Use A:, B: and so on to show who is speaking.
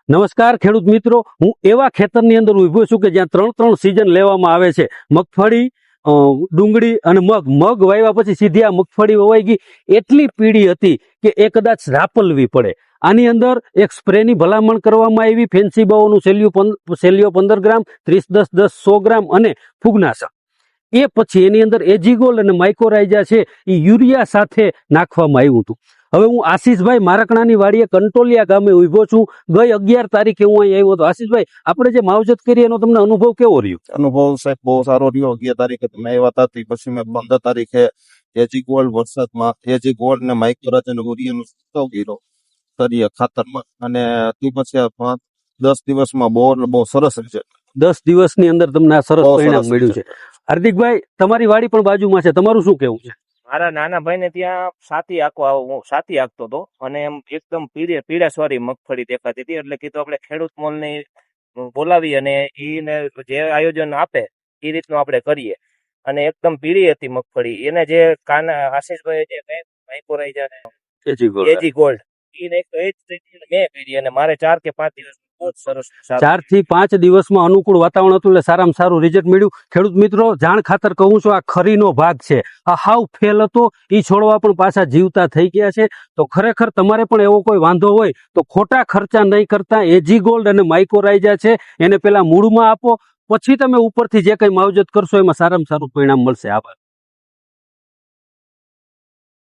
A: નમસ્કાર ખેડૂત મિત્રો, હું એવા ખેતરની અંદર ઊભો છું કે જ્યાં ત્રણ સીઝન લેવામાં આવે છે. મગફળી, ડુંગળી અને મગ વાવ્યા પછી સીધી આ મગફળી વવાઈ ગઈ. એટલી પીળી હતી કે એ કદાચ રાપલવી પડે. આની અંદર એક સ્પ્રેની ભલામણ કરવામાં આવી. ફેન્સી બાઓનું સેલિયો 15 ગ્રામ, 30-10-10 100 ગ્રામ અને ફૂગનાશક. એ પછી એની અંદર એજીગોલ્ડ અને માઇકોરાઇઝા છે એ યુરિયા સાથે નાખવામાં આવ્યું હતું. હવે હું આશીષભાઈ મારકણાની વાડીએ કંટોલિયા ગામે ઉભો છું. ગઈ 11 તારીખે હું અહીં આવ્યો હતો. આશીષભાઈ, આપણે જે માવજત કરી એનો તમને અનુભવ કેવો રહ્યો?
B: અનુભવ સાહેબ બહુ સારો રહ્યો. 11 તારીખે તમે આવ્યા હતા, પછી મેં 15 તારીખે એજીગોલ્ડ વરસાદમાં એજીગોલ્ડ ને માઇક્રોરાઇઝા અને યુરિયાનો છંટકાવ કર્યો તળિયે ખાતરમાં, અને તે પછી 10 દિવસમાં બહુ સરસ રિઝલ્ટ.
A: 10 દિવસની અંદર તમને આ સરસ પરિણામ મળ્યું છે. હાર્દિકભાઈ, તમારી વાડી પણ બાજુમાં છે, તમારું શું કેવું છે?
C: મારા નાના ભાઈ ને ત્યાં સાથી હાંકતો હતો અને એમ એકદમ પીળાસવારી મગફળી દેખાતી હતી. એટલે કીધું આપણે ખેડૂત મોલ ને બોલાવી અને એને જે આયોજન આપે એ રીતનું આપણે કરીએ. અને એકદમ પીળી હતી મગફળી. એને જે આશીષભાઈ જે માઇકોરાઇઝા ને એજીગોલ્ડ એને એ જ મેં કરી અને મારે 4 કે 5 દિવસ
A: 4 થી 5 દિવસમાં અનુકૂળ વાતાવરણ હતું એટલે સારામાં સારું રિઝલ્ટ મળ્યું. ખેડૂત મિત્રો, જાણ ખાતર કહું છું, આ ખરીનો ભાગ છે. આ હાવ ફેલ હતો, એ છોડવા પણ પાછા જીવતા થઈ ગયા છે. તો ખરેખર તમારે પણ એવો કોઈ વાંધો હોય તો ખોટા ખર્ચા નહીં કરતા એજીગોલ્ડ અને માઇકોરાઇઝા છે એને પેલા મૂળમાં આપો, પછી તમે ઉપરથી જે કઈ માવજત કરશો એમાં સારામાં સારું પરિણામ મળશે. આભાર.